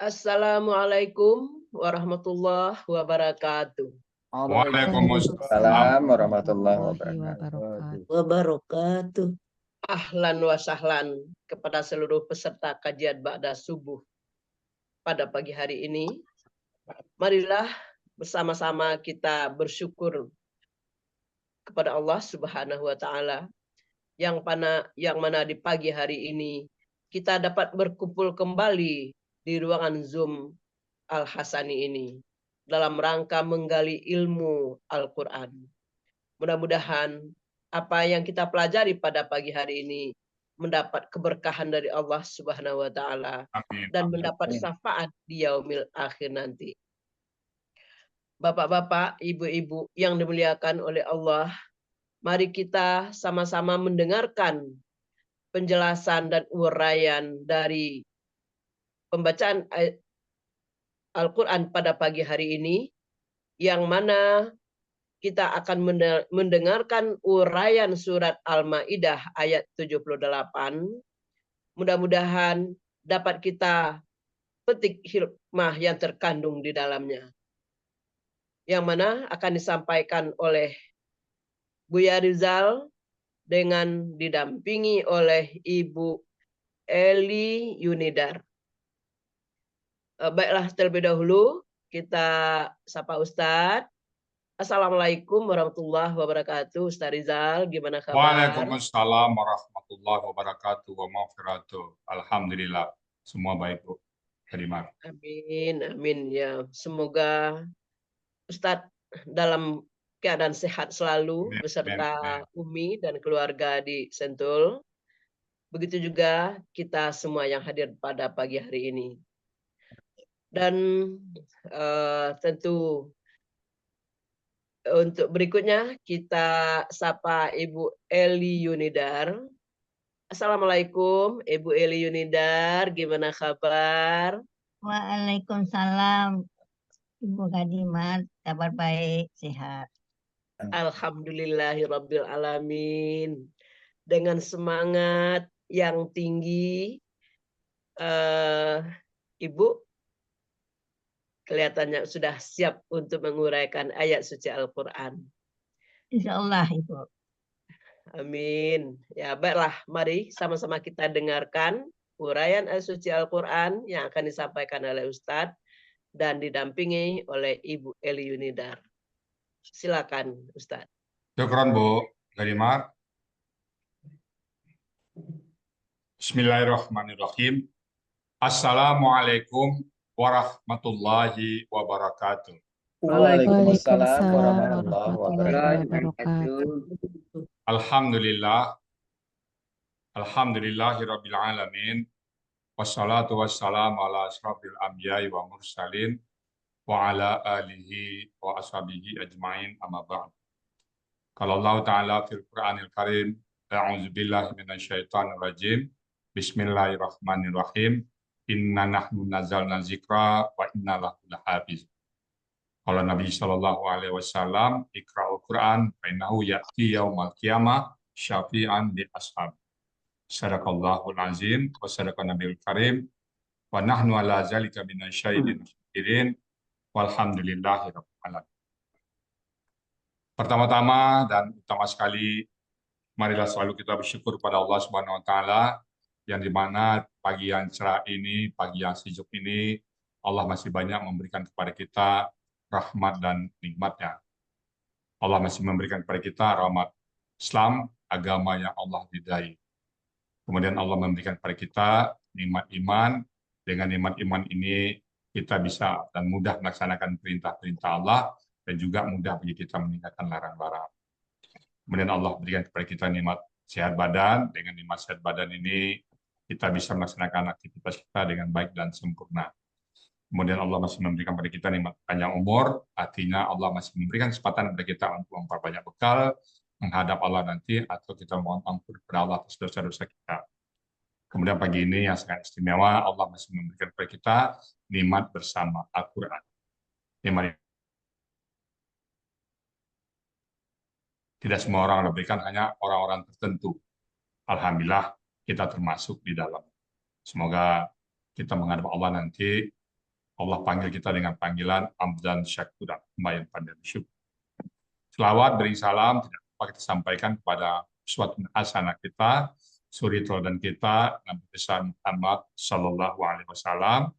Assalamualaikum warahmatullahi wabarakatuh. Waalaikumsalam warahmatullahi wabarakatuh. Ahlan wa sahlan kepada seluruh peserta kajian Ba'da Subuh pada pagi hari ini. Marilah bersama-sama kita bersyukur kepada Allah Subhanahu wa taala yang mana di pagi hari ini kita dapat berkumpul kembali di ruangan Zoom Al-Hasani ini dalam rangka menggali ilmu Al-Quran. Mudah-mudahan apa yang kita pelajari pada pagi hari ini mendapat keberkahan dari Allah Subhanahu wa taala dan mendapat syafaat di yaumil akhir nanti. Bapak-bapak, ibu-ibu yang dimuliakan oleh Allah, mari kita sama-sama mendengarkan penjelasan dan uraian dari pembacaan Al-Quran pada pagi hari ini, yang mana kita akan mendengarkan uraian surat Al-Maidah ayat 78. Mudah-mudahan dapat kita petik hikmah yang terkandung di dalamnya, yang mana akan disampaikan oleh Buya Rizal dengan didampingi oleh Ibu Eli Yunidar. Baiklah, terlebih dahulu kita sapa Ustadz. Assalamualaikum warahmatullahi wabarakatuh. Ustadz Rizal, gimana kabar? Waalaikumsalam warahmatullahi wabarakatuh wa maghfiratuh. Alhamdulillah, semua baik, Bu. Terima. Amin, amin ya. Semoga Ustadz dalam keadaan sehat selalu beserta Umi dan keluarga di Sentul. Begitu juga kita semua yang hadir pada pagi hari ini. Dan tentu untuk berikutnya kita sapa Ibu Eli Yunidar. Assalamualaikum Ibu Eli Yunidar, gimana kabar? Waalaikumsalam Ibu Kadimat, kabar baik, sehat. Alhamdulillahirabbil alamin. Dengan semangat yang tinggi, Ibu kelihatannya sudah siap untuk menguraikan ayat suci Al-Quran. Insya Allah, Ibu. Amin. Ya, baiklah, mari sama-sama kita dengarkan uraian ayat suci Al-Quran yang akan disampaikan oleh Ustadz dan didampingi oleh Ibu Eli Yunidar. Silakan, Ustadz. Syukran, Bu Karimah. Bismillahirrahmanirrahim. Assalamualaikum warahmatullahi wabarakatuh. Waalaikumsalam warahmatullahi wabarakatuh. Alhamdulillah. Alhamdulillahirabbil alamin. Wassalatu wassalamu ala asyrafil anbiya'i wa mursalin wa ala alihi wa ashabihi ajmain, amma ba'd. Qala Allah Ta'ala fil Qur'anil Karim, a'udzu billahi minasyaitonir rajim. Bismillahirrahmanirrahim. Inna nahnu nazzalna dzikra wa inna lahu lahafiz. Qala Nabi sallallahu alaihi wasallam, iqra'ul Qur'an fa innahu ya'ti yaumal qiyamah syafi'an li ashab. Sadaqallahul azim wa sadaqan nabiyul karim wa nahnu ala zalika minasyahidin syairin walhamdulillahi rabbil alamin. Pertama-tama dan utama sekali, marilah selalu kita bersyukur pada Allah Subhanahu wa taala, yang dimana pagi yang cerah ini, pagi yang sejuk ini, Allah masih banyak memberikan kepada kita rahmat dan nikmatnya. Allah masih memberikan kepada kita rahmat Islam, agama yang Allah ridai. Kemudian Allah memberikan kepada kita nikmat iman. Dengan nikmat iman ini kita bisa dan mudah melaksanakan perintah-perintah Allah dan juga mudah bagi kita meninggalkan larang-larang. Kemudian Allah berikan kepada kita nikmat sehat badan. Dengan nikmat sehat badan ini kita bisa melaksanakan aktivitas kita dengan baik dan sempurna. Kemudian Allah masih memberikan kepada kita nikmat panjang umur, artinya Allah masih memberikan kesempatan kepada kita untuk memperbanyak bekal menghadap Allah nanti, atau kita mohon ampun kepada Allah atas dosa-dosa kita. Kemudian pagi ini yang sangat istimewa, Allah masih memberikan kepada kita nikmat bersama Al-Quran. Nikmat tidak semua orang diberikan, hanya orang-orang tertentu. Alhamdulillah kita termasuk di dalam. Semoga kita menghadap Allah nanti Allah panggil kita dengan panggilan Abdan Syakuran, hamba yang pandai bersyukur. Selawat beri salam tidak lupa kita sampaikan kepada uswatun hasanah kita, suri teladan kita, Nabi besar Muhammad Sallallahu Alaihi Wasallam,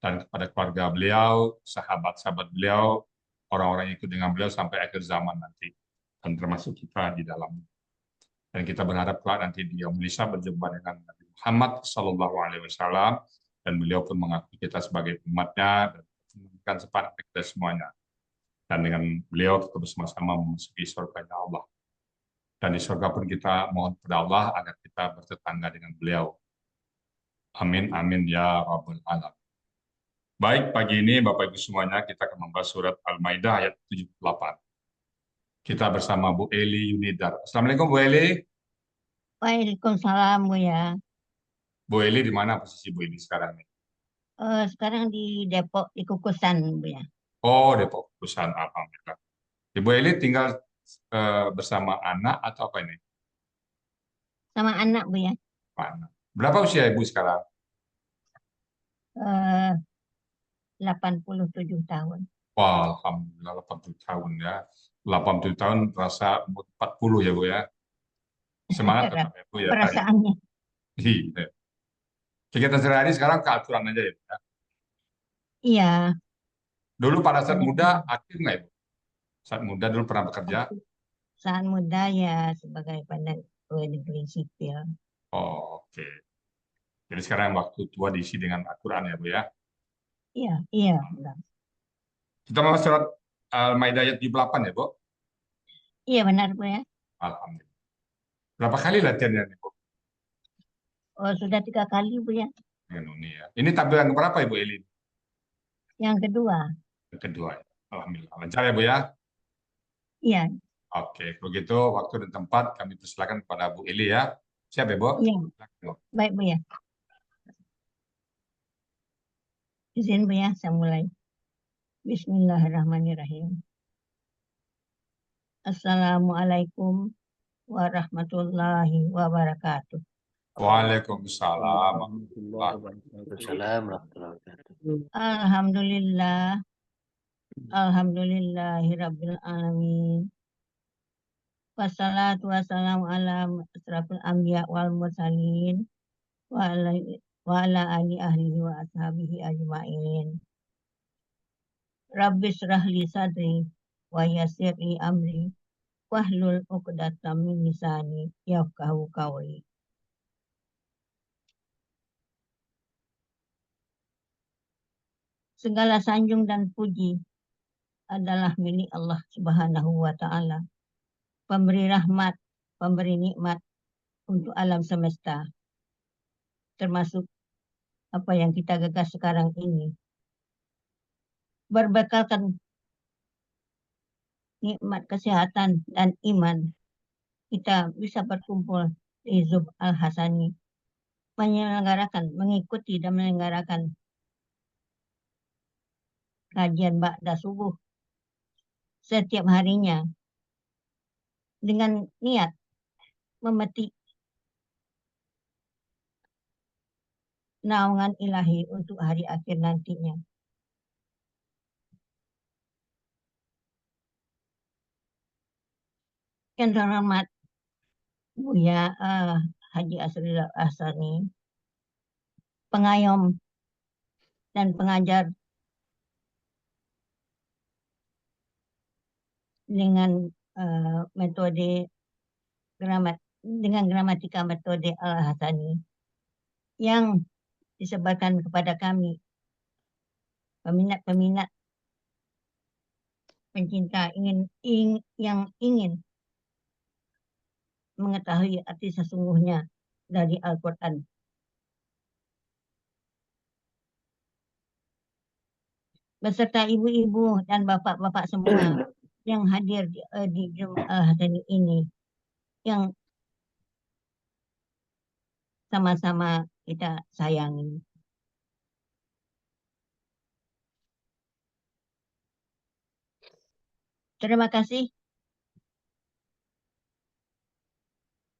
dan kepada keluarga beliau, sahabat-sahabat beliau, orang-orang yang ikut dengan beliau sampai akhir zaman nanti, dan termasuk kita di dalamnya. Dan kita berharap kelak nanti dia bisa berjumpa dengan Nabi Muhammad Sallallahu Alaihi Wasallam, dan beliau pun mengakui kita sebagai umatnya dan memberikan sepakat kita semuanya. Dan dengan beliau kita bersama-sama memasuki surga Allah. Dan di surga pun kita mohon kepada Allah agar kita bertetangga dengan beliau. Amin, amin, ya Rabbal Alamin. Baik, pagi ini Bapak Ibu semuanya kita akan membahas surat Al-Maidah ayat 78. Kita bersama Bu Eli Yunidar. Assalamualaikum Bu Eli. Waalaikumsalam Buya. Bu Eli di mana posisi Bu Eli sekarang? Sekarang di Depok, di Kukusan Buya. Oh, Depok Kukusan, alhamdulillah. Ibu Eli tinggal bersama anak atau apa ini? Sama anak Buya. Anak. Berapa usia Ibu sekarang? 87 tahun. Wah, alhamdulillah 80 tahun ya. 80 tahun terasa 40 ya Bu ya. Semangat tetap ya Bu ya. Perasaannya. Iya. Kegiatan sehari-hari sekarang keaturan aja ya Bu ya. Iya. Dulu pada saat muda aktif nggak Ibu? Saat muda dulu pernah bekerja? Saat muda ya sebagai pegawai negeri sipil. Oh, oke. Jadi sekarang waktu tua diisi dengan Al-Quran ya Bu ya. Iya, iya. Benar. Kita mau surat Al-Maidah ayat 78 ya Bu? Iya benar Buya. Alhamdulillah. Berapa kali latihannya nih Bu? Oh, sudah 3 kali Buya. Ini tampilan keberapa Ibu Eli? Yang kedua. Yang kedua ya. Alhamdulillah. Lancar ya Bu ya? Iya. Oke, kalau gitu waktu dan tempat kami persilakan kepada Bu Eli ya. Siap ya Bu? Iya. Baik Buya. Izin Buya, saya mulai. Bismillahirrahmanirrahim. Assalamualaikum warahmatullahi wabarakatuh. Waalaikumsalam. Alhamdulillah. Alhamdulillahirabbil alamin. Wassalatu wassalamu ala asrafil anbiya wal mursalin wa ala ali ahlihi wa ashabihi ajmain. Rabbi shrah li sadri wa yassir li amri wahlul 'uqdatam min lisani yafqahu qawli. Segala sanjung dan puji adalah milik Allah Subhanahu wa Ta'ala, pemberi rahmat, pemberi nikmat untuk alam semesta, termasuk apa yang kita gagas sekarang ini. Berbekalkan nikmat kesehatan dan iman, kita bisa berkumpul di Zub Al-Hasani, mengikuti dan menyelenggarakan kajian ba'da subuh setiap harinya dengan niat memetik naungan ilahi untuk hari akhir nantinya. Yang terhormat Buya Haji Asri Asani, pengayom dan pengajar dengan metode gramatika metode Al-Hasani yang disebarkan kepada kami, peminat-peminat pencinta yang ingin mengetahui arti sesungguhnya dari Al-Quran. Beserta ibu-ibu dan bapak-bapak semua yang hadir di Al-Hasani ini, yang sama-sama kita sayangi. Terima kasih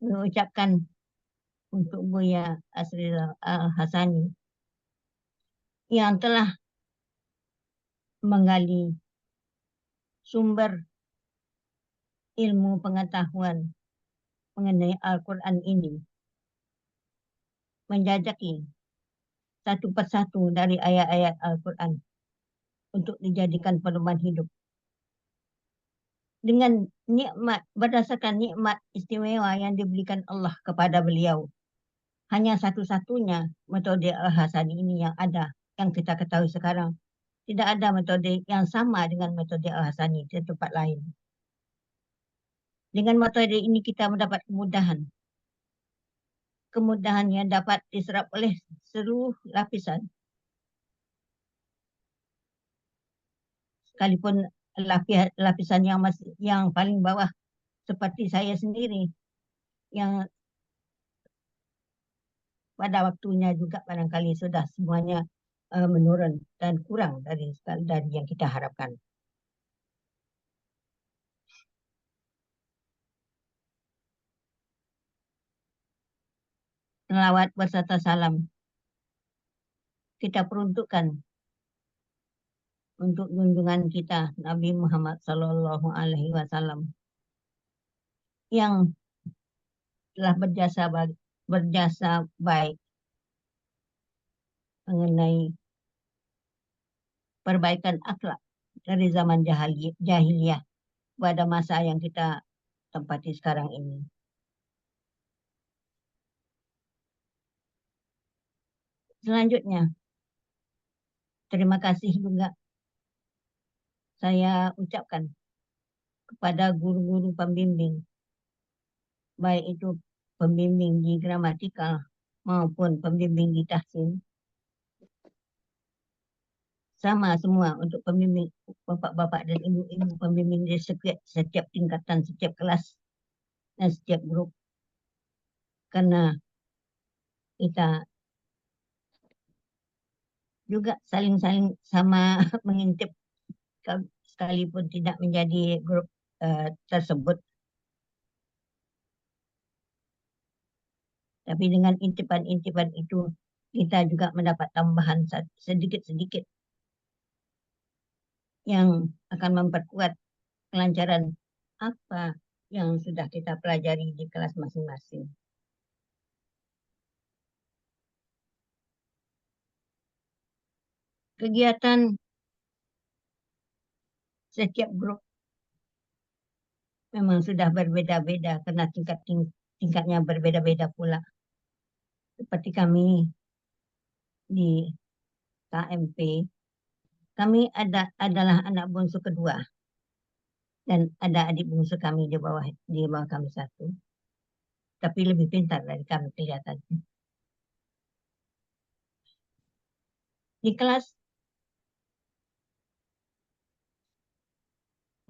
mengucapkan untuk Buya Asri Al-Hasani yang telah menggali sumber ilmu pengetahuan mengenai Al-Quran ini, menjajaki satu persatu dari ayat-ayat Al-Quran untuk dijadikan pedoman hidup. Dengan nikmat, berdasarkan nikmat istimewa yang diberikan Allah kepada beliau. Hanya satu-satunya metode Al-Hasani ini yang ada, yang kita ketahui sekarang. Tidak ada metode yang sama dengan metode Al-Hasani di tempat lain. Dengan metode ini kita mendapat kemudahan. Kemudahan yang dapat diserap oleh seluruh lapisan. Sekalipun lapisan yang paling bawah seperti saya sendiri yang pada waktunya juga barangkali sudah semuanya menurun dan kurang dari yang kita harapkan. Selawat berserta salam kita peruntukkan untuk junjungan kita Nabi Muhammad Sallallahu Alaihi Wasallam yang telah berjasa baik mengenai perbaikan akhlak dari zaman jahiliyah pada masa yang kita tempati sekarang ini. Selanjutnya, terima kasih juga saya ucapkan kepada guru-guru pembimbing, baik itu pembimbing di gramatikal maupun pembimbing di tahsin. Sama semua untuk pembimbing bapak-bapak dan ibu-ibu pembimbing di setiap tingkatan, setiap kelas, dan setiap grup. Karena kita juga saling-saling sama mengintip sekalipun tidak menjadi grup tersebut. Tapi dengan intipan-intipan itu kita juga mendapat tambahan sedikit-sedikit yang akan memperkuat kelancaran apa yang sudah kita pelajari di kelas masing-masing. Kegiatan setiap grup memang sudah berbeda-beda karena tingkatnya berbeda-beda pula. Seperti kami di KMP, kami adalah anak bungsu kedua dan ada adik bungsu kami di bawah kami satu, tapi lebih pintar dari kami kelihatannya. Di kelas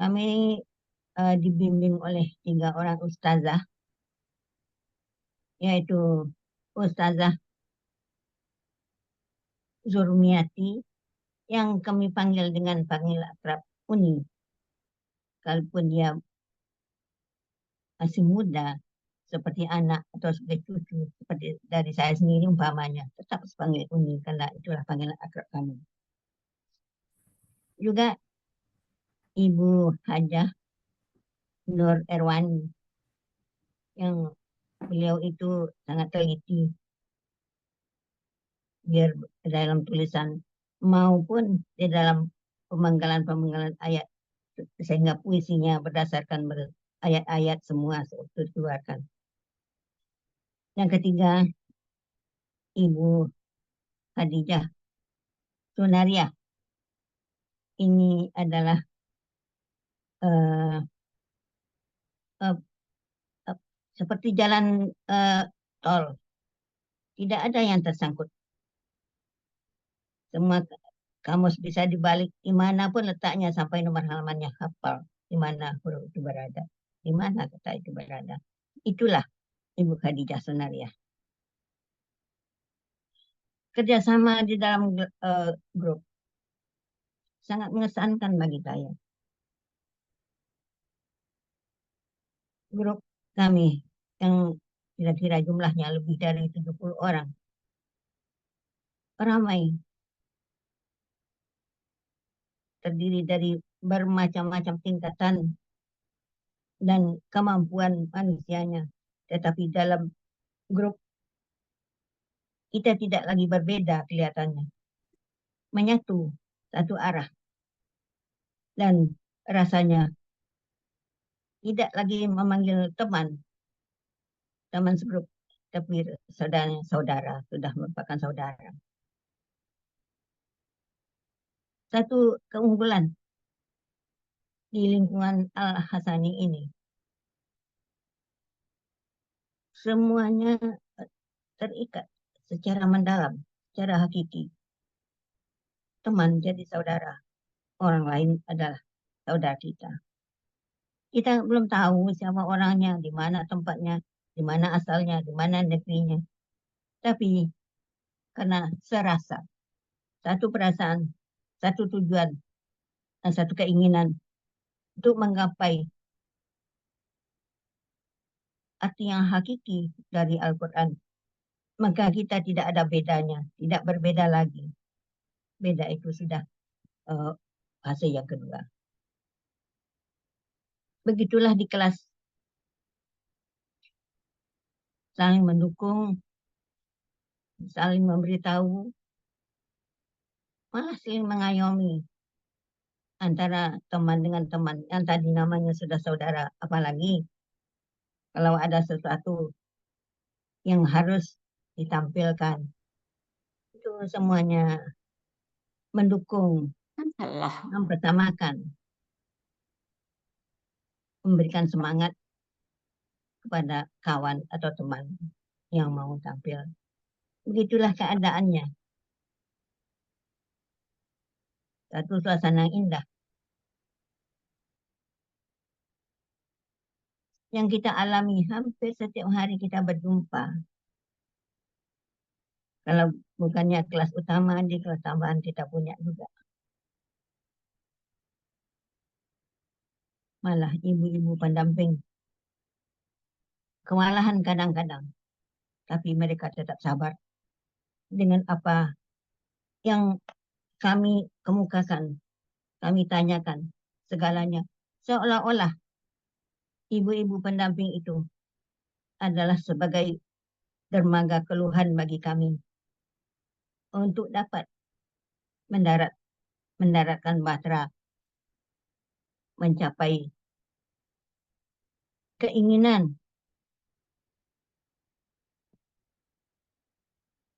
kami dibimbing oleh 3 orang ustazah, yaitu Ustazah Zurmiati yang kami panggil dengan panggil akrab Uni. Kalaupun dia masih muda, seperti anak atau sebagai cucu, seperti dari saya sendiri umpamanya, tetap panggil Uni karena itulah panggilan akrab kami. Juga Ibu Hajah Nur Erwani yang beliau itu sangat teliti biar dalam tulisan maupun di dalam pemenggalan ayat sehingga puisinya berdasarkan ayat-ayat semua dikeluarkan. Yang ketiga, Ibu Khadijah Sunaria. Ini adalah seperti jalan tol. Tidak ada yang tersangkut. Semua kamus bisa dibalik dimanapun letaknya sampai nomor halamannya hafal. Di mana huruf itu berada. Di mana kata itu berada. Itulah Ibu Khadijah Sunaria. Kerjasama di dalam grup sangat mengesankan bagi saya. Grup kami yang kira-kira jumlahnya lebih dari 70 orang. Ramai. terdiri dari bermacam-macam tingkatan dan kemampuan manusianya. Tetapi dalam grup kita tidak lagi berbeda kelihatannya. Menyatu satu arah. Dan rasanya tidak lagi memanggil teman segrup, tapi saudara, sudah merupakan saudara. Satu keunggulan di lingkungan Al-Hasani ini, semuanya terikat secara mendalam, secara hakiki. Teman jadi saudara, orang lain adalah saudara kita. Kita belum tahu siapa orangnya, di mana tempatnya, di mana asalnya, di mana negerinya. Tapi karena serasa, satu perasaan, satu tujuan, dan satu keinginan untuk menggapai arti yang hakiki dari Al-Quran, maka kita tidak ada bedanya, tidak berbeda lagi. Beda itu sudah fase yang kedua. Begitulah di kelas, saling mendukung, saling memberitahu, malah saling mengayomi antara teman dengan teman yang tadi namanya sudah saudara. Apalagi kalau ada sesuatu yang harus ditampilkan, itu semuanya mendukung, mempertamakan, memberikan semangat kepada kawan atau teman yang mau tampil. Begitulah keadaannya. Satu suasana yang indah. Yang kita alami hampir setiap hari kita berjumpa. Kalau bukannya kelas utama, di kelas tambahan kita punya juga. Malah ibu-ibu pendamping. Kewalahan kadang-kadang. Tapi mereka tetap sabar dengan apa yang kami kemukakan, kami tanyakan segalanya. Seolah-olah ibu-ibu pendamping itu adalah sebagai dermaga keluhan bagi kami untuk dapat mendaratkan bahtera, mencapai keinginan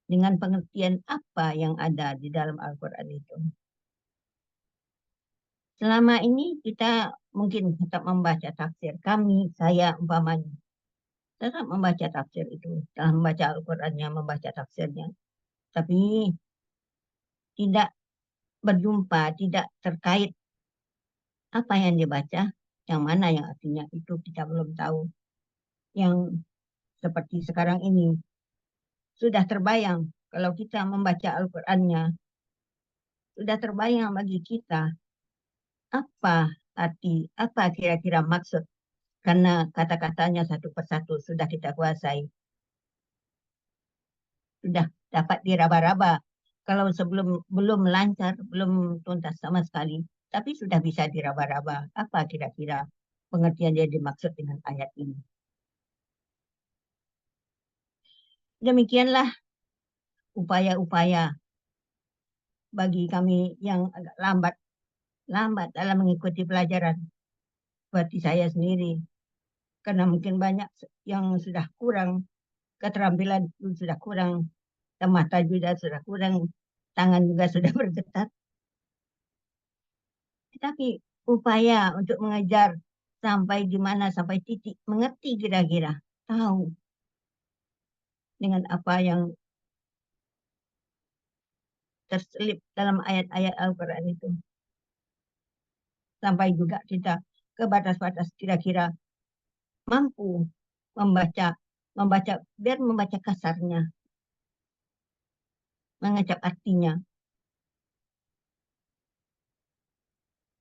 dengan pengertian apa yang ada di dalam Al-Quran itu. Selama ini kita mungkin tetap membaca tafsir. Kami, saya umpamanya, tetap membaca tafsir itu. Setelah membaca Al-Qurannya, membaca tafsirnya. Tapi tidak berjumpa, tidak terkait apa yang dibaca, yang mana yang artinya itu kita belum tahu. Yang seperti sekarang ini, sudah terbayang kalau kita membaca Al-Qurannya, sudah terbayang bagi kita apa arti, apa kira-kira maksud, karena kata-katanya satu persatu sudah kita kuasai. Sudah dapat diraba-raba. Kalau sebelum belum lancar, belum tuntas sama sekali, tapi sudah bisa diraba-raba. Apa kira-kira pengertian dia dimaksud dengan ayat ini? Demikianlah upaya-upaya bagi kami yang agak lambat dalam mengikuti pelajaran. Seperti saya sendiri. Karena mungkin banyak yang sudah kurang, keterampilan sudah kurang, mata juga sudah kurang, tangan juga sudah bergetar. Tetapi upaya untuk mengejar sampai di mana, sampai titik, mengerti kira-kira, tahu dengan apa yang terselip dalam ayat-ayat Al-Quran itu. Sampai juga kita ke batas-batas kira-kira mampu membaca biar membaca kasarnya, mengecap artinya,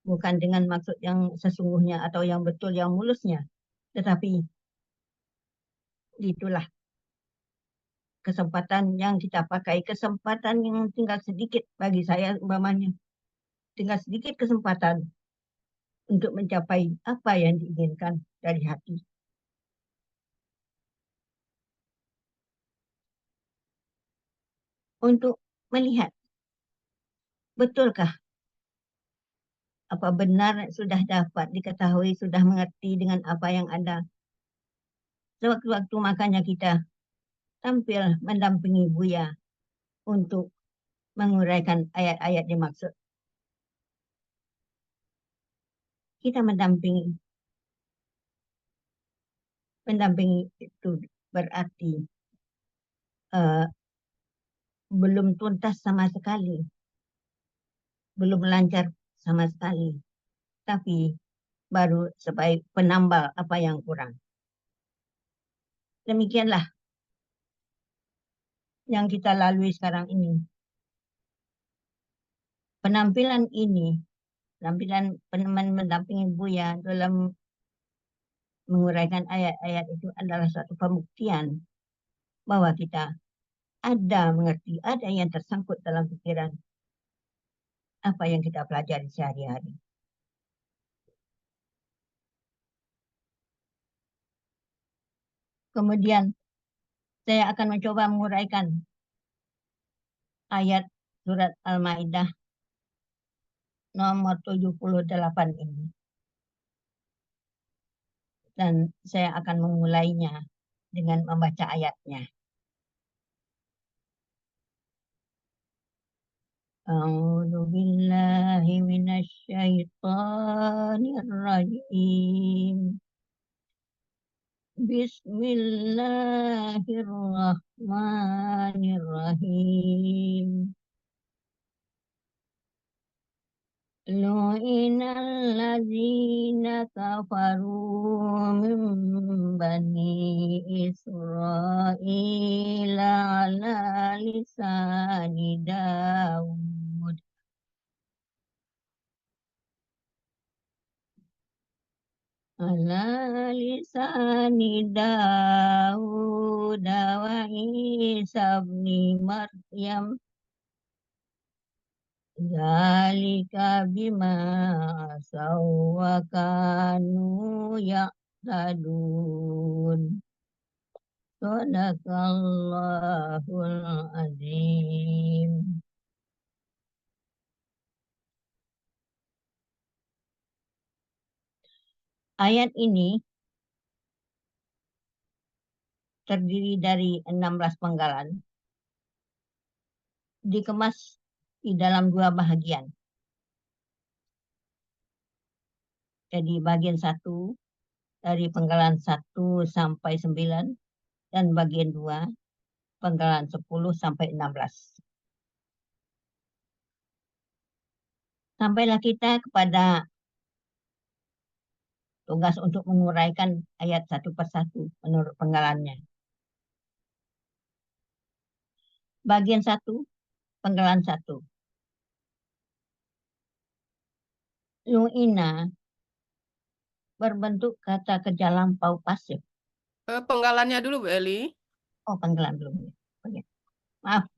bukan dengan maksud yang sesungguhnya atau yang betul, yang mulusnya, tetapi itulah kesempatan yang kita pakai, kesempatan yang tinggal sedikit bagi saya umpamanya. dengan sedikit kesempatan untuk mencapai apa yang diinginkan dari hati. Untuk melihat, betulkah apa benar sudah dapat diketahui, sudah mengerti dengan apa yang ada. Sewaktu-waktu makanya kita tampil mendampingi Buya untuk menguraikan ayat-ayat dimaksud. Kita mendampingi itu berarti belum tuntas sama sekali, belum lancar sama sekali, tapi baru sebagai penambal apa yang kurang. Demikianlah yang kita lalui sekarang ini. Penampilan ini, penampilan mendampingi Buya dalam menguraikan ayat-ayat itu adalah suatu pembuktian bahwa kita ada mengerti, ada yang tersangkut dalam pikiran apa yang kita pelajari sehari-hari. Kemudian saya akan mencoba menguraikan ayat surat Al-Maidah nomor 78 ini. Dan saya akan memulainya dengan membaca ayatnya. A'udzu billahi minasy syaithanir rajim. Bismillahirrahmanirrahim. Lu'inal ladzina kafaru min bani Israil ala lisani Daud. Ala lisani Daud wa Isa ibn Maryam. Zalika bima asaw wa kanu ya'tadun. Sadaqallahul azim. Ayat ini terdiri dari 16 penggalan, dikemas di dalam 2 bahagian. Jadi bagian 1 dari penggalan 1 sampai 9 dan bagian 2 penggalan 10 sampai 16. Sampailah kita kepada tugas untuk menguraikan ayat satu persatu menurut penggalannya. Bagian 1, penggalan 1. Lu'ina berbentuk kata kerja lampau pasif. Penggalannya dulu Bu Eli. Oh, penggalan belum. Oke. Maaf.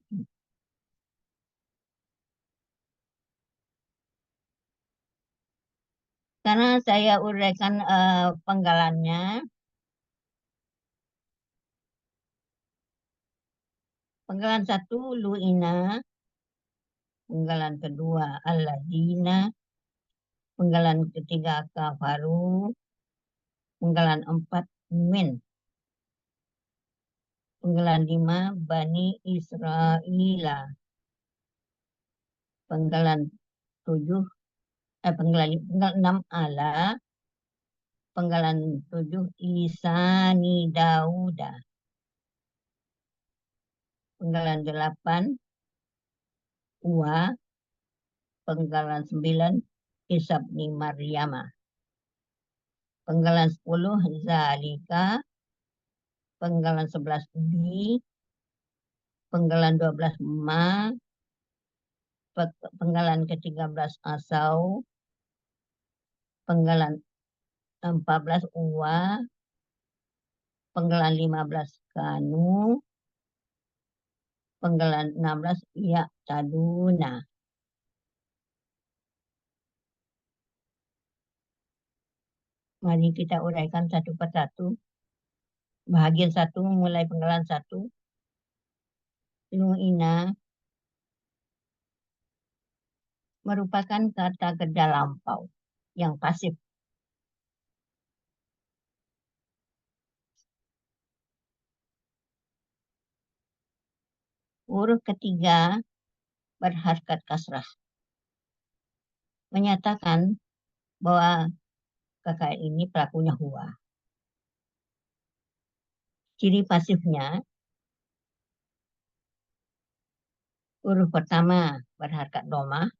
Karena saya uraikan penggalannya. Penggalan 1 lu'ina, penggalan kedua alladzina, penggalan ketiga kafaru, penggalan 4 min, penggalan 5 bani Israila, penggalan 7 penggalan 6 ala, penggalan 7 lisani Dauda, penggalan 8 wa, penggalan 9 Isa bin Maryam, penggalan 10 zalika, penggalan 11 bi, penggalan 12 ma, penggalan ke-13 asau, penggalan 14 uwa, penggalan 15 kanu, penggalan 16 ya taduna. Mari kita uraikan satu persatu. Bahagian 1 mulai penggalan 1. Lu'ina merupakan kata kerja lampau yang pasif. Huruf ketiga berharkat kasrah. Menyatakan bahwa kakak ini pelakunya huwa. Ciri pasifnya, huruf pertama berharkat dhamma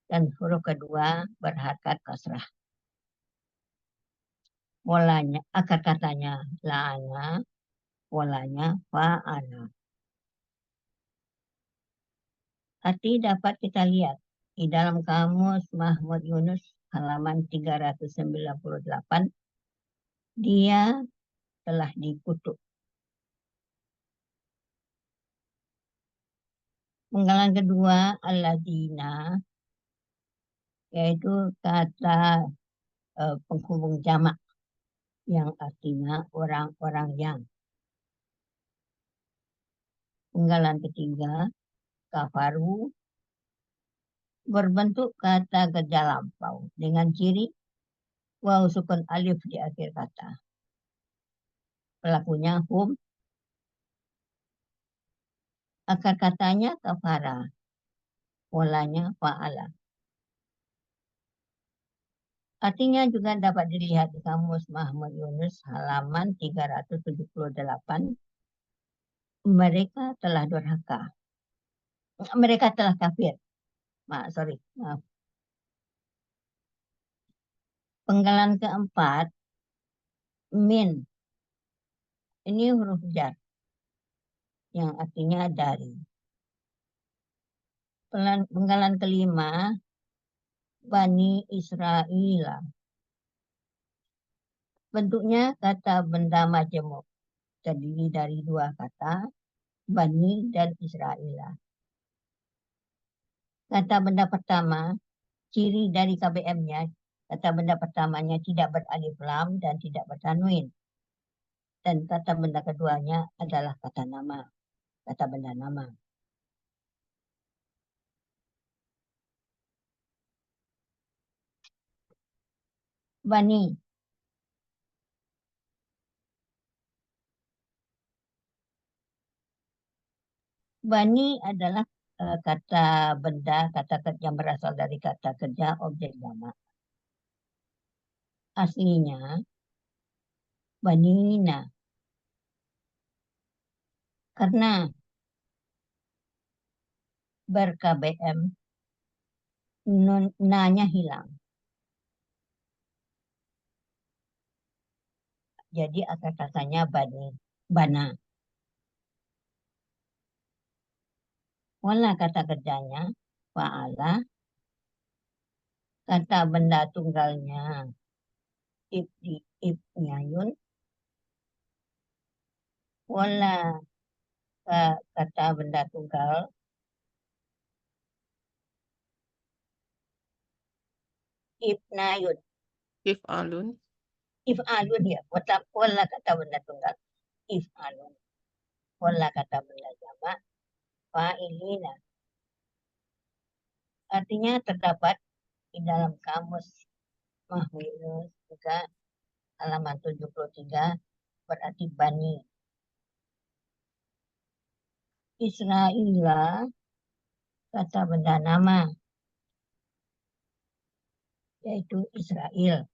dan huruf kedua berharkat kasrah. Polanya, akar katanya la'ana, polanya fa'ala. Arti dapat kita lihat di dalam kamus Mahmud Yunus halaman 398. Dia telah dikutuk. Penggalan kedua alladzina, yaitu kata penghubung jamak yang artinya orang-orang yang. Penggalan ketiga kafaru berbentuk kata kerja lampau dengan ciri waw sukun alif di akhir kata. Pelakunya hum. Akar katanya kafara. Polanya fa'ala. Artinya juga dapat dilihat di kamus Mahmud Yunus halaman 378. Mereka telah durhaka. Mereka telah kafir. Maaf. Penggalan keempat, min. Ini huruf jar yang artinya dari. Penggalan kelima, Bani Israel. Bentuknya kata benda majemuk, terdiri dari dua kata, Bani dan Israel. Kata benda pertama, ciri dari KBM-nya, kata benda pertamanya tidak beralif lam dan tidak bertanwin. Dan kata benda keduanya adalah kata nama, kata benda nama. Bani. Bani adalah kata benda, kata kerja yang berasal dari kata kerja objek jamak. Aslinya banina. Karena ber-KBM, nanya hilang. Jadi akar katanya bani, bana. Wala kata kerjanya fa'ala. Kata benda tunggalnya ibnyayun. Wala kata benda tunggal ibnayun. If'alun. If'alun ya. Wala kata benda tunggal if'alun. Wala kata benda jamak fa'ilina. Artinya terdapat di dalam kamus Mahmud Yunus juga halaman 73 berarti bani. Israila kata benda nama yaitu Israel.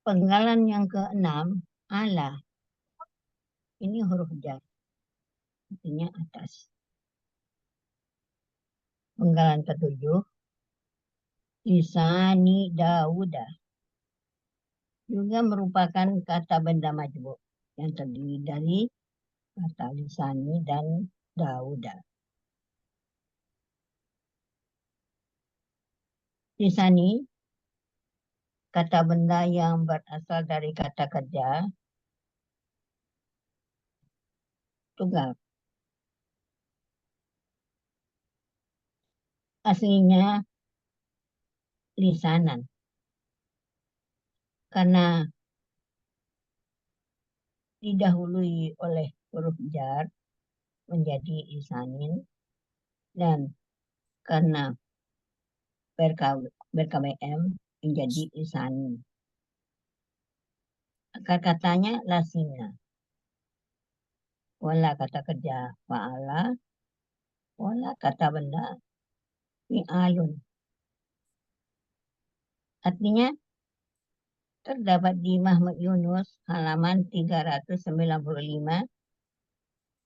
Penggalan yang ke-6 ala. Ini huruf jar. Artinya atas. Penggalan ke-7 lisani Dauda. Juga merupakan kata benda majmuk yang terdiri dari kata lisani dan Dauda. Lisani kata benda yang berasal dari kata kerja tunggal. Aslinya lisanan. Karena didahului oleh huruf jar menjadi lisanin, dan karena berKBM menjadi lisanin. Akar katanya lasina. Wala kata kerja fa'ala, wala kata benda fi'alun. Artinya terdapat di Muhammad Yunus halaman 395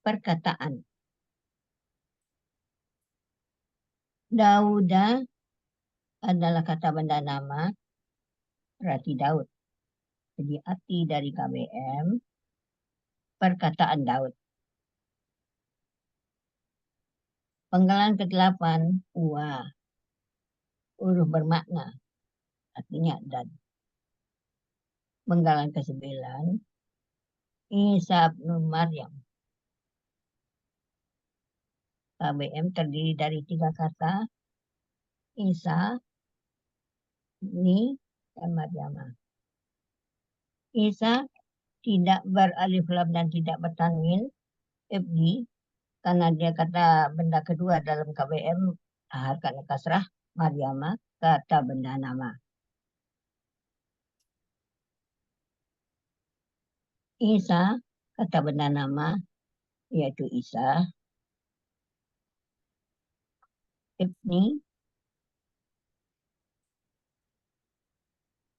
perkataan. Dauda adalah kata benda nama, berarti Daud. Jadi arti dari KBM, perkataan Daud. Penggalan ke-8, wa, huruf bermakna, artinya dan. Penggalan ke-9, Isa bin Maryam. KBM terdiri dari 3 kata, Isa, Ibni, dan Maryam. Isa tidak beralif lam dan tidak bertanwin, Ibni, karena dia kata benda kedua dalam KBM, harkat kasrah, Maryam, kata benda nama. Isa, kata benda nama, yaitu Isa. Ibni,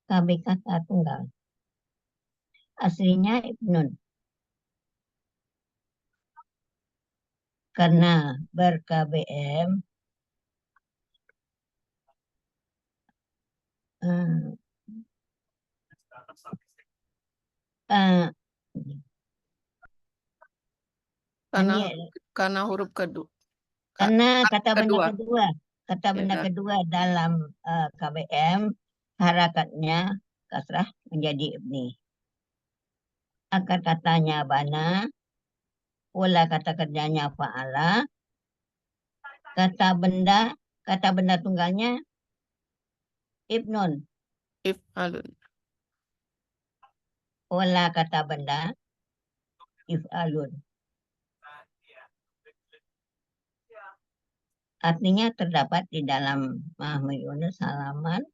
KB kata tunggal. Aslinya Ibnun. Karena ber-KBM, Karena huruf kedua. karena kata benda kedua. kedua dalam KBM, harakatnya kasrah menjadi ibni. Akar katanya bana, pola kata kerjanya fa'ala, kata benda tunggalnya ibnun. If'alun. Pola kata benda if'alun. Artinya terdapat di dalam Muhammad Yunus halaman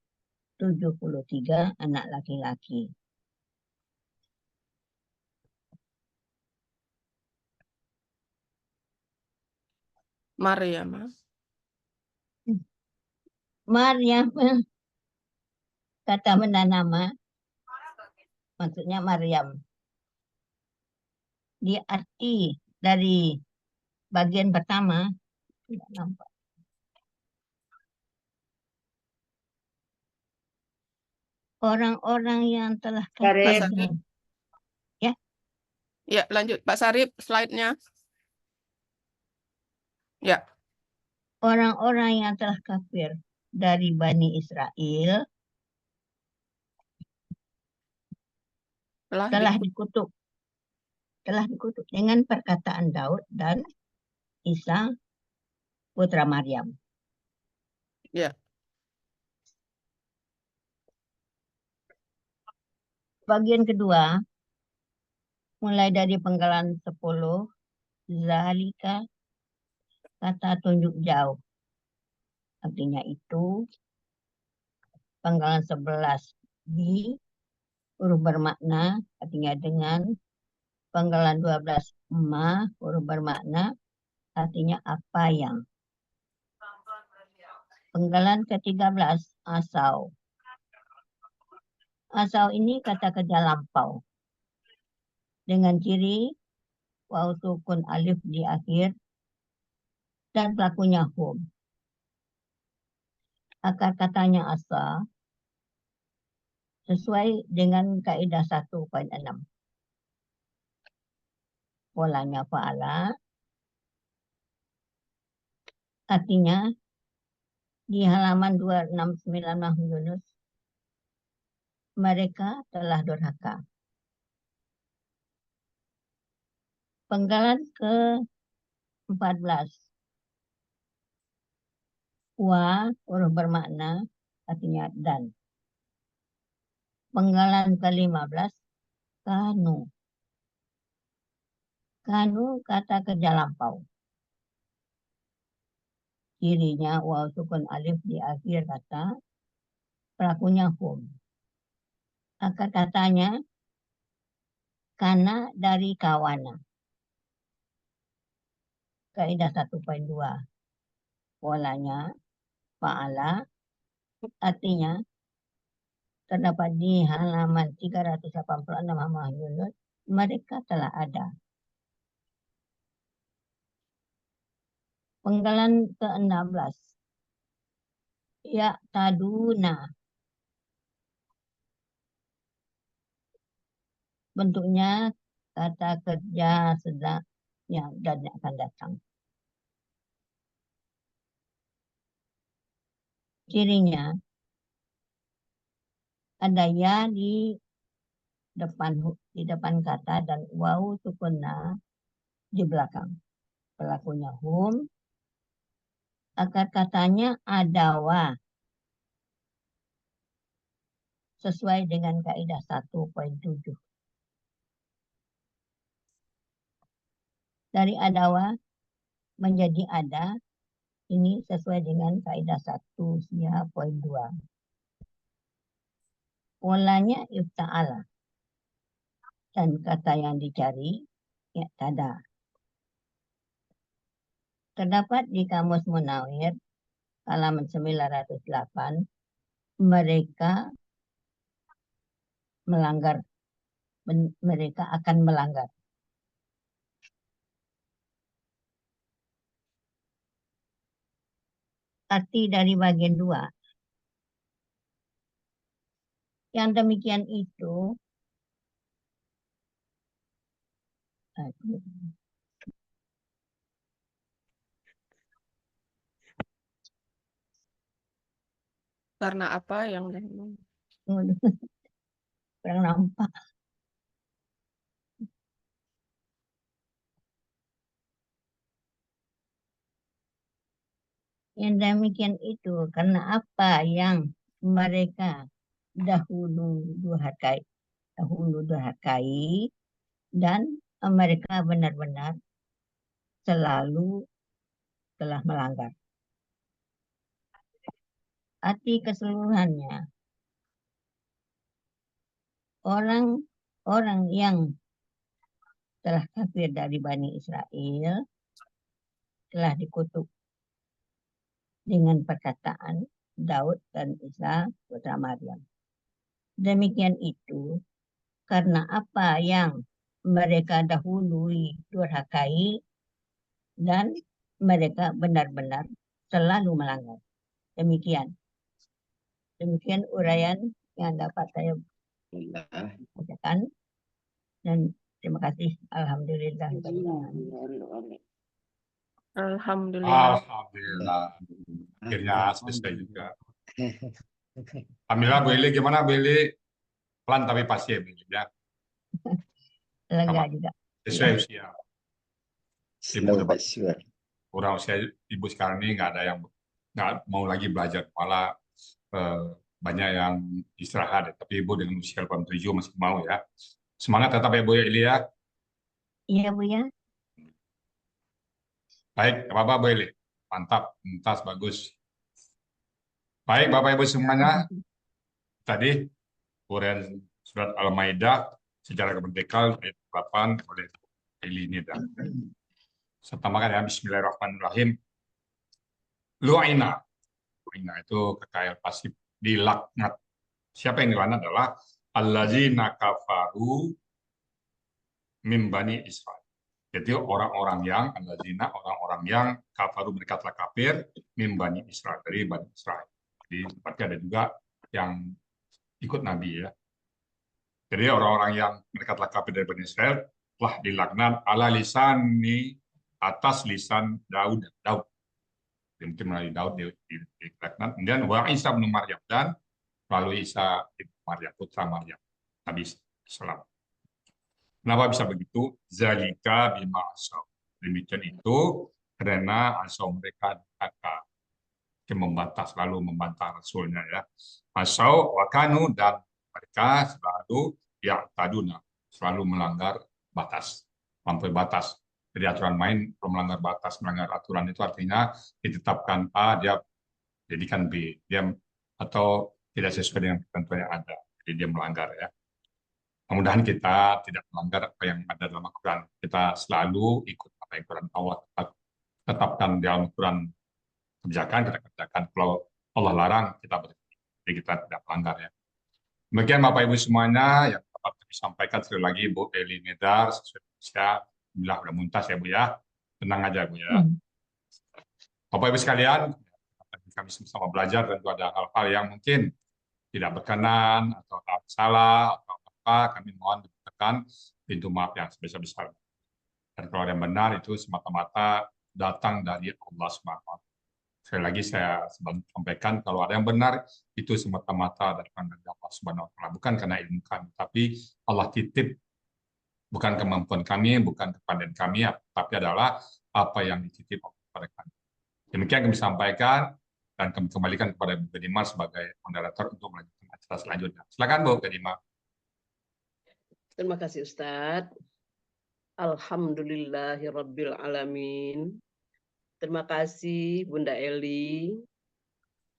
73, anak laki-laki. Maryam. Maryam, kata benda nama, maksudnya Maryam. Di arti dari bagian pertama, tidak nampak. Orang-orang yang telah kafir. Ya. Ya, lanjut Pak Sarip, slide-nya. Ya. Orang-orang yang telah kafir dari Bani Israel telah dikutuk dengan perkataan Daud dan Isa putra Maryam. Ya. Bagian kedua, mulai dari penggalan 10, zalika, kata tunjuk jauh. Artinya itu. Penggalan 11, di, huruf bermakna, artinya dengan. Penggalan 12, ma, huruf bermakna, artinya apa yang. Penggalan ke-13, asau. Asau ini kata kerja lampau. Dengan ciri waw sukun alif di akhir dan pelakunya hum. Akar katanya asa sesuai dengan kaidah 1.6. Polanya fa'ala. Artinya di halaman 269 Muhammad Yunus, mereka telah durhaka. Penggalan ke-14. Wa huruf bermakna artinya dan. Penggalan ke-15 kanu. Kanu kata kerja lampau. Cirinya waw sukun alif di akhir kata, pelakunya hum. Akar katanya kana dari kawana. Kaidah 1.2. Polanya fa'ala artinya terdapat di halaman 386 Hamzah Yunus, mereka telah ada. Penggalan ke-16. Ya taduna. Bentuknya kata kerja sedang yang dan yang akan datang. Cirinya ada ya di depan kata dan waw sukunna di belakang. Pelakunya hum. Akar katanya adawa. Sesuai dengan kaidah 1.7. Dari adawa menjadi ada, ini sesuai dengan kaidah 1.2. Polanya ifta'ala. Dan kata yang dicari, ya tada. Terdapat di Kamus Munawir, halaman 908, mereka melanggar. Mereka akan melanggar. Arti dari bagian 2. Yang demikian itu Karena apa yang kurang nampak. Yang demikian itu karena apa yang mereka dahulu durhakai dan mereka benar-benar selalu telah melanggar. Arti keseluruhannya, orang yang telah kafir dari Bani Israel telah dikutuk dengan perkataan Daud dan Isa putra Maryam. Demikian itu karena apa yang mereka dahului durhakai dan mereka benar-benar selalu melanggar. Demikian uraian yang dapat saya bacakan dan terima kasih. Alhamdulillah. Alhamdulillah. Alhamdulillah. Akhirnya selesai juga. Alhamdulillah, Bu Eli gimana Bu Eli? Pelan tapi pasti ya Bu Eli ya. Lega Sama. juga. Sesuai usia. Slow but sure. Kurang usia ibu sekarang ini nggak ada yang nggak mau lagi belajar, malah banyak yang istirahat. Tapi ibu dengan usia 87 masih mau ya. Semangat tetap ya Bu Eli ya. Iya Bu ya. Baik, apa-apa Bu Eli. Mantap, tuntas, bagus. Baik Bapak Ibu semuanya, tadi uraian surat Al-Maidah secara kemerdekaan ayat 8 oleh Eli Nida. Serta makan ya, Bismillahirrahmanirrahim. Lu'ina itu kekayaan pasif, dilaknat. Siapa yang dilaknat adalah allazina kafaru min bani Israel. Jadi orang-orang yang kafaru, mereka telah kafir min bani Israel, dari bani Israel. Jadi berarti ada juga yang ikut Nabi ya. Jadi orang-orang yang mereka telah kafir dari Bani Israel telah dilaknat ala lisani, atas lisan Daud. Mungkin melalui Daud dilaknat. Kemudian wa Isa bin Maryam, dan melalui Isa bin Maryam, putra Maryam, Nabi Sallam. Kenapa bisa begitu? Zalika bima asaw. Demikian itu karena asaw mereka kata membatas, selalu membantah Rasulnya ya. Asaw wakanu, dan mereka selalu taduna, selalu melanggar batas, sampai batas. Jadi aturan main, kalau melanggar batas, melanggar aturan itu artinya ditetapkan A, dia jadikan B, dia atau tidak sesuai dengan ketentuan yang ada. Jadi dia melanggar ya. Mudah-mudahan kita tidak melanggar apa yang ada dalam Al-Quran. Kita selalu ikut apa yang Quran Allah tetapkan di Al-Quran, kebijakan kita kerjakan. Kalau Allah larang, kita berhenti. Jadi kita tidak melanggar ya. Demikian Bapak Ibu semuanya yang dapat kami sampaikan. Sekali lagi Bu Eli Medar, sesuai Indonesia. Alhamdulillah udah muntas ya Bu ya. Tenang aja Bu ya. Bapak Ibu sekalian, kami sama-sama belajar, tentu ada hal-hal yang mungkin tidak berkenan atau salah atau apa, kami mohon dibukakan pintu maaf yang sebesar-besar. Dan kalau yang benar itu semata-mata datang dari Allah SWT. Sekali lagi saya sampaikan, kalau ada yang benar itu semata-mata datang dari Allah SWT, bukan karena ilmu kami, tapi Allah titip, bukan kemampuan kami, bukan kepandaian kami, tapi adalah apa yang dititip kepada kami. Demikian kami sampaikan, dan kami kembalikan kepada Bu Gadimah sebagai moderator untuk melanjutkan acara selanjutnya. Silakan Bu Gadimah. Terima kasih Ustadz. Alhamdulillahirabbil alamin. Terima kasih Bunda Eli.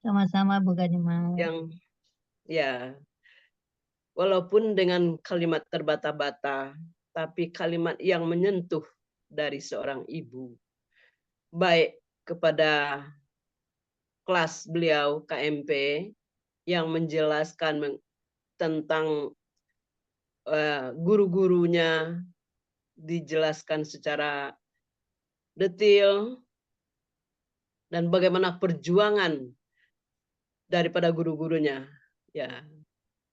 Sama-sama Bu Gadimah. Yang ya, walaupun dengan kalimat terbata-bata, tapi kalimat yang menyentuh dari seorang ibu, baik kepada kelas beliau KMP yang menjelaskan tentang guru-gurunya, dijelaskan secara detail, dan bagaimana perjuangan daripada guru-gurunya, ya,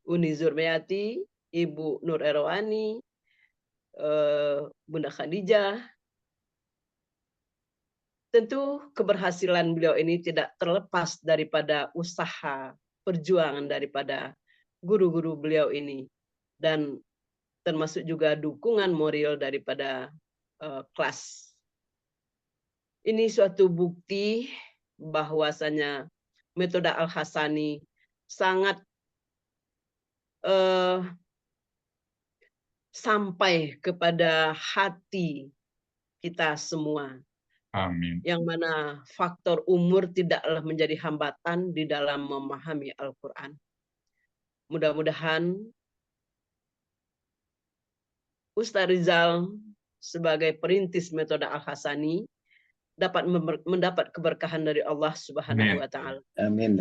Uni Zurmiyati, Ibu Nur Erwani, Bunda Khadijah. Tentu keberhasilan beliau ini tidak terlepas daripada usaha perjuangan daripada guru-guru beliau ini, dan termasuk juga dukungan moral daripada kelas. Ini suatu bukti bahwasanya metode Al-Hasani sangat sampai kepada hati kita semua. Amin. Yang mana faktor umur tidaklah menjadi hambatan di dalam memahami Al-Quran. Mudah-mudahan Ustaz Rizal sebagai perintis metode Al-Hasani dapat mendapat keberkahan dari Allah Subhanahu wa Ta'ala. Amin.